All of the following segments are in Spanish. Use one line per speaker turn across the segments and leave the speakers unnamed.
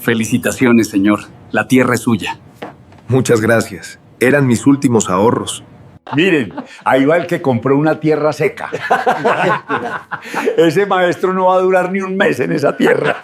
Felicitaciones, señor. La tierra es suya.
Muchas gracias. Eran mis últimos ahorros.
Miren, ahí va el que compró una tierra seca. Ese maestro no va a durar ni un mes en esa tierra.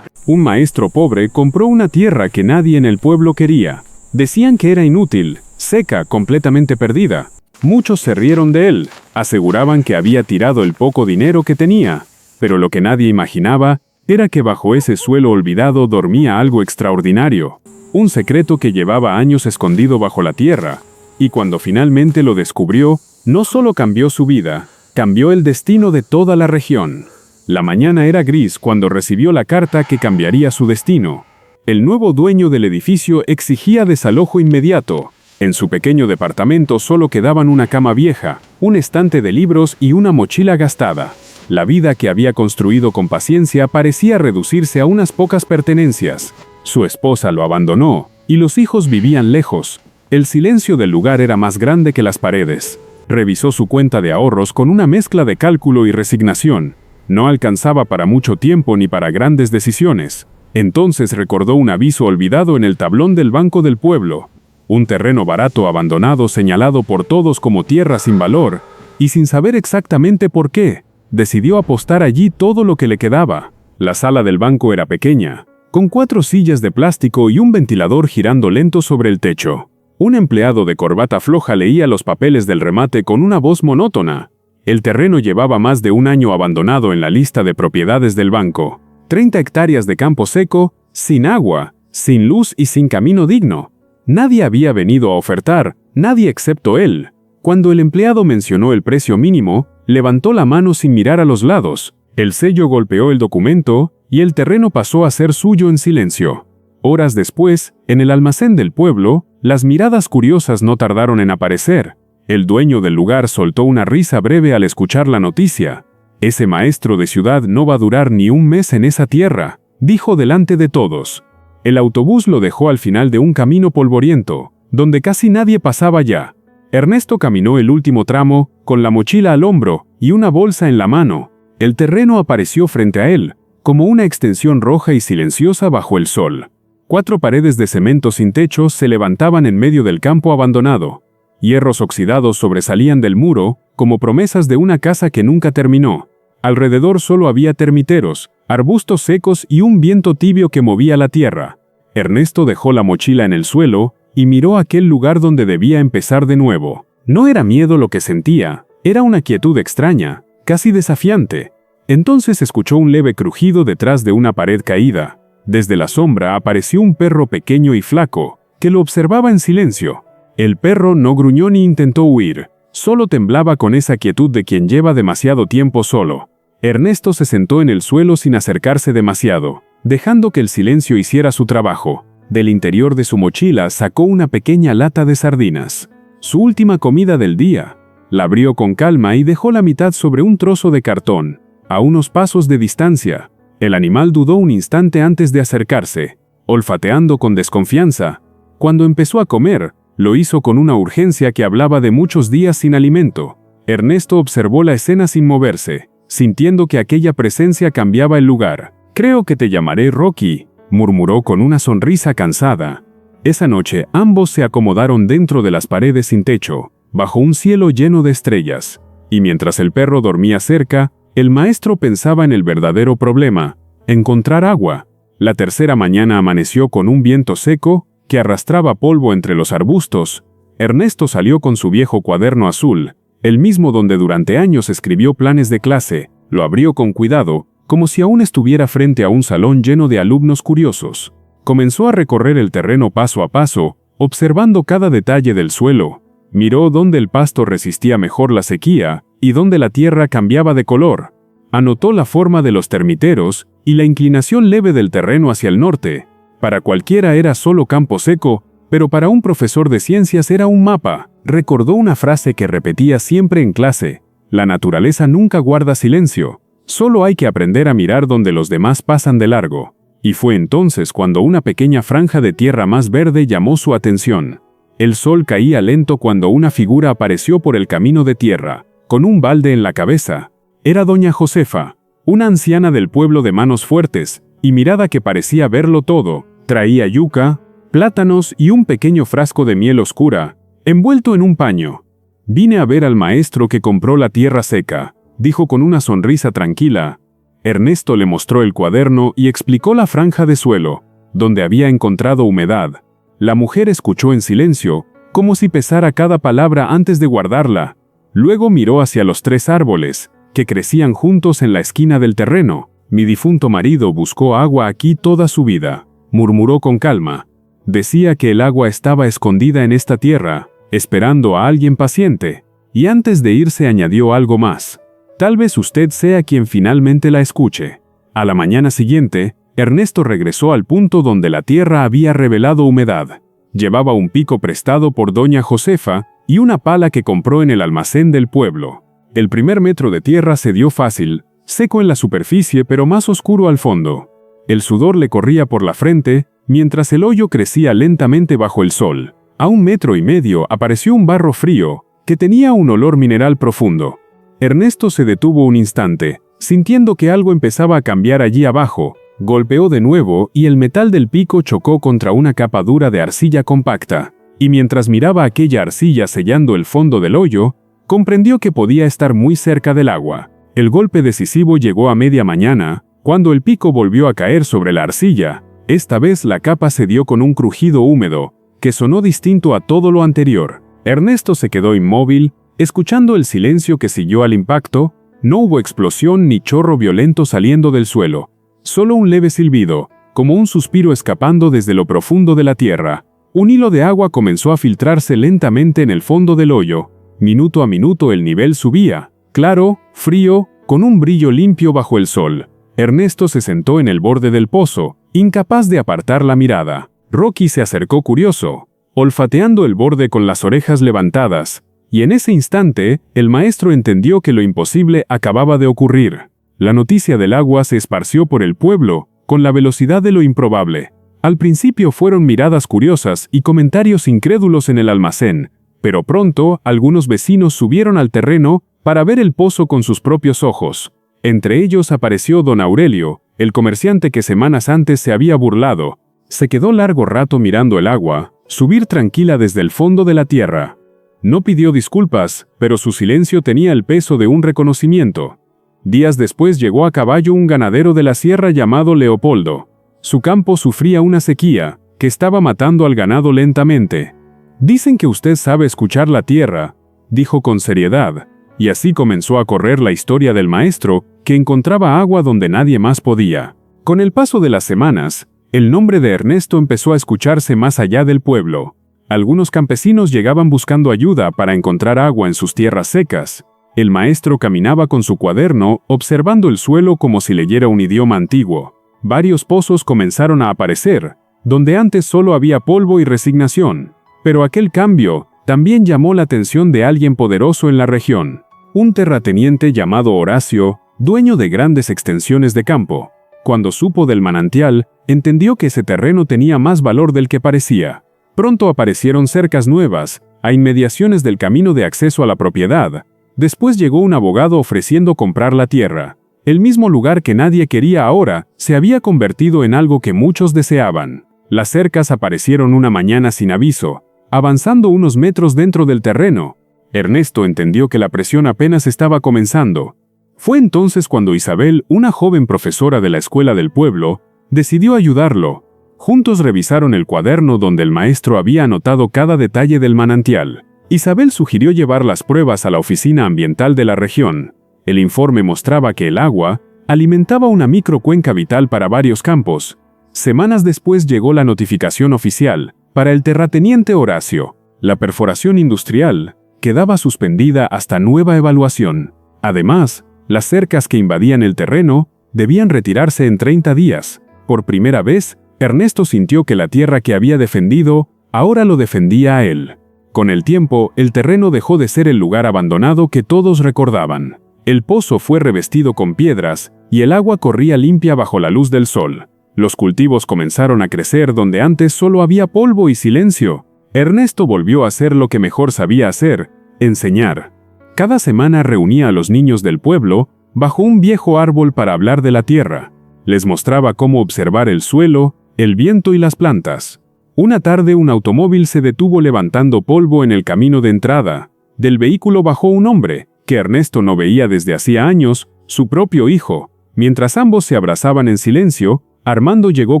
Un maestro pobre compró una tierra que nadie en el pueblo quería. Decían que era inútil, seca, completamente perdida. Muchos se rieron de él, aseguraban que había tirado el poco dinero que tenía. Pero lo que nadie imaginaba era que bajo ese suelo olvidado dormía algo extraordinario. Un secreto que llevaba años escondido bajo la tierra. Y cuando finalmente lo descubrió, no solo cambió su vida, cambió el destino de toda la región. La mañana era gris cuando recibió la carta que cambiaría su destino. El nuevo dueño del edificio exigía desalojo inmediato. En su pequeño departamento solo quedaban una cama vieja, un estante de libros y una mochila gastada. La vida que había construido con paciencia parecía reducirse a unas pocas pertenencias. Su esposa lo abandonó, y los hijos vivían lejos. El silencio del lugar era más grande que las paredes. Revisó su cuenta de ahorros con una mezcla de cálculo y resignación. No alcanzaba para mucho tiempo ni para grandes decisiones. Entonces recordó un aviso olvidado en el tablón del banco del pueblo. Un terreno barato abandonado señalado por todos como tierra sin valor, y sin saber exactamente por qué, decidió apostar allí todo lo que le quedaba. La sala del banco era pequeña, con 4 sillas de plástico y un ventilador girando lento sobre el techo. Un empleado de corbata floja leía los papeles del remate con una voz monótona. El terreno llevaba más de un año abandonado en la lista de propiedades del banco. 30 hectáreas de campo seco, sin agua, sin luz y sin camino digno. Nadie había venido a ofertar, nadie excepto él. Cuando el empleado mencionó el precio mínimo, levantó la mano sin mirar a los lados. El sello golpeó el documento y el terreno pasó a ser suyo en silencio. Horas después, en el almacén del pueblo, las miradas curiosas no tardaron en aparecer. El dueño del lugar soltó una risa breve al escuchar la noticia. «Ese maestro de ciudad no va a durar ni un mes en esa tierra», dijo delante de todos. El autobús lo dejó al final de un camino polvoriento, donde casi nadie pasaba ya. Ernesto caminó el último tramo, con la mochila al hombro y una bolsa en la mano. El terreno apareció frente a él, como una extensión roja y silenciosa bajo el sol. 4 paredes de cemento sin techo se levantaban en medio del campo abandonado. Hierros oxidados sobresalían del muro, como promesas de una casa que nunca terminó. Alrededor solo había termiteros, arbustos secos y un viento tibio que movía la tierra. Ernesto dejó la mochila en el suelo y miró aquel lugar donde debía empezar de nuevo. No era miedo lo que sentía, era una quietud extraña, casi desafiante. Entonces escuchó un leve crujido detrás de una pared caída. Desde la sombra apareció un perro pequeño y flaco, que lo observaba en silencio. El perro no gruñó ni intentó huir, solo temblaba con esa quietud de quien lleva demasiado tiempo solo. Ernesto se sentó en el suelo sin acercarse demasiado, dejando que el silencio hiciera su trabajo. Del interior de su mochila sacó una pequeña lata de sardinas. Su última comida del día. La abrió con calma y dejó la mitad sobre un trozo de cartón, a unos pasos de distancia. El animal dudó un instante antes de acercarse, olfateando con desconfianza. Cuando empezó a comer, lo hizo con una urgencia que hablaba de muchos días sin alimento. Ernesto observó la escena sin moverse, sintiendo que aquella presencia cambiaba el lugar. «Creo que te llamaré Rocky», murmuró con una sonrisa cansada. Esa noche ambos se acomodaron dentro de las paredes sin techo, bajo un cielo lleno de estrellas. Y mientras el perro dormía cerca, el maestro pensaba en el verdadero problema: encontrar agua. La tercera mañana amaneció con un viento seco que arrastraba polvo entre los arbustos. Ernesto salió con su viejo cuaderno azul, el mismo donde durante años escribió planes de clase. Lo abrió con cuidado, como si aún estuviera frente a un salón lleno de alumnos curiosos. Comenzó a recorrer el terreno paso a paso, observando cada detalle del suelo. Miró dónde el pasto resistía mejor la sequía y dónde la tierra cambiaba de color. Anotó la forma de los termiteros y la inclinación leve del terreno hacia el norte. Para cualquiera era solo campo seco, pero para un profesor de ciencias era un mapa. Recordó una frase que repetía siempre en clase: la naturaleza nunca guarda silencio, solo hay que aprender a mirar donde los demás pasan de largo. Y fue entonces cuando una pequeña franja de tierra más verde llamó su atención. El sol caía lento cuando una figura apareció por el camino de tierra, con un balde en la cabeza. Era doña Josefa, una anciana del pueblo de manos fuertes, y mirada que parecía verlo todo. Traía yuca, plátanos y un pequeño frasco de miel oscura, envuelto en un paño. «Vine a ver al maestro que compró la tierra seca», dijo con una sonrisa tranquila. Ernesto le mostró el cuaderno y explicó la franja de suelo, donde había encontrado humedad. La mujer escuchó en silencio, como si pesara cada palabra antes de guardarla. Luego miró hacia los 3 árboles, que crecían juntos en la esquina del terreno. «Mi difunto marido buscó agua aquí toda su vida», murmuró con calma. «Decía que el agua estaba escondida en esta tierra, esperando a alguien paciente». Y antes de irse añadió algo más. «Tal vez usted sea quien finalmente la escuche». A la mañana siguiente, Ernesto regresó al punto donde la tierra había revelado humedad. Llevaba un pico prestado por doña Josefa y una pala que compró en el almacén del pueblo. El primer metro de tierra se dio fácil, seco en la superficie pero más oscuro al fondo. El sudor le corría por la frente, mientras el hoyo crecía lentamente bajo el sol. A 1,5 metros apareció un barro frío, que tenía un olor mineral profundo. Ernesto se detuvo un instante, sintiendo que algo empezaba a cambiar allí abajo. Golpeó de nuevo y el metal del pico chocó contra una capa dura de arcilla compacta. Y mientras miraba aquella arcilla sellando el fondo del hoyo, comprendió que podía estar muy cerca del agua. El golpe decisivo llegó a media mañana, cuando el pico volvió a caer sobre la arcilla. Esta vez la capa se dio con un crujido húmedo, que sonó distinto a todo lo anterior. Ernesto se quedó inmóvil, escuchando el silencio que siguió al impacto. No hubo explosión ni chorro violento saliendo del suelo, solo un leve silbido, como un suspiro escapando desde lo profundo de la tierra. Un hilo de agua comenzó a filtrarse lentamente en el fondo del hoyo. Minuto a minuto el nivel subía, claro, frío, con un brillo limpio bajo el sol. Ernesto se sentó en el borde del pozo, incapaz de apartar la mirada. Rocky se acercó curioso, olfateando el borde con las orejas levantadas, y en ese instante, el maestro entendió que lo imposible acababa de ocurrir. La noticia del agua se esparció por el pueblo, con la velocidad de lo improbable. Al principio fueron miradas curiosas y comentarios incrédulos en el almacén, pero pronto algunos vecinos subieron al terreno para ver el pozo con sus propios ojos. Entre ellos apareció don Aurelio, el comerciante que semanas antes se había burlado. Se quedó largo rato mirando el agua subir tranquila desde el fondo de la tierra. No pidió disculpas, pero su silencio tenía el peso de un reconocimiento. Días después llegó a caballo un ganadero de la sierra llamado Leopoldo. Su campo sufría una sequía, que estaba matando al ganado lentamente. «Dicen que usted sabe escuchar la tierra», dijo con seriedad, y así comenzó a correr la historia del maestro, que encontraba agua donde nadie más podía. Con el paso de las semanas, el nombre de Ernesto empezó a escucharse más allá del pueblo. Algunos campesinos llegaban buscando ayuda para encontrar agua en sus tierras secas. El maestro caminaba con su cuaderno, observando el suelo como si leyera un idioma antiguo. Varios pozos comenzaron a aparecer, donde antes solo había polvo y resignación. Pero aquel cambio también llamó la atención de alguien poderoso en la región. Un terrateniente llamado Horacio, dueño de grandes extensiones de campo. Cuando supo del manantial, entendió que ese terreno tenía más valor del que parecía. Pronto aparecieron cercas nuevas, a inmediaciones del camino de acceso a la propiedad. Después llegó un abogado ofreciendo comprar la tierra. El mismo lugar que nadie quería ahora se había convertido en algo que muchos deseaban. Las cercas aparecieron una mañana sin aviso, avanzando unos metros dentro del terreno. Ernesto entendió que la presión apenas estaba comenzando. Fue entonces cuando Isabel, una joven profesora de la escuela del pueblo, decidió ayudarlo. Juntos revisaron el cuaderno donde el maestro había anotado cada detalle del manantial. Isabel sugirió llevar las pruebas a la oficina ambiental de la región. El informe mostraba que el agua alimentaba una microcuenca vital para varios campos. Semanas después llegó la notificación oficial para el terrateniente Horacio. La perforación industrial quedaba suspendida hasta nueva evaluación. Además, las cercas que invadían el terreno debían retirarse en 30 días. Por primera vez, Ernesto sintió que la tierra que había defendido ahora lo defendía a él. Con el tiempo, el terreno dejó de ser el lugar abandonado que todos recordaban. El pozo fue revestido con piedras y el agua corría limpia bajo la luz del sol. Los cultivos comenzaron a crecer donde antes solo había polvo y silencio. Ernesto volvió a hacer lo que mejor sabía hacer: enseñar. Cada semana reunía a los niños del pueblo bajo un viejo árbol para hablar de la tierra. Les mostraba cómo observar el suelo, el viento y las plantas. Una tarde un automóvil se detuvo levantando polvo en el camino de entrada. Del vehículo bajó un hombre, que Ernesto no veía desde hacía años, su propio hijo. Mientras ambos se abrazaban en silencio, Armando llegó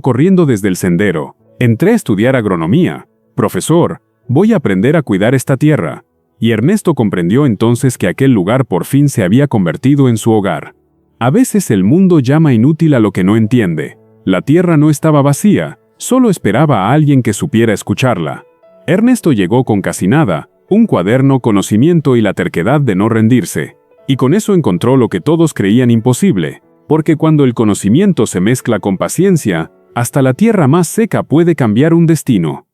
corriendo desde el sendero. Entré a estudiar agronomía. Profesor, voy a aprender a cuidar esta tierra. Y Ernesto comprendió entonces que aquel lugar por fin se había convertido en su hogar. A veces el mundo llama inútil a lo que no entiende. La tierra no estaba vacía, solo esperaba a alguien que supiera escucharla. Ernesto llegó con casi nada, un cuaderno, conocimiento y la terquedad de no rendirse. Y con eso encontró lo que todos creían imposible, porque cuando el conocimiento se mezcla con paciencia, hasta la tierra más seca puede cambiar un destino.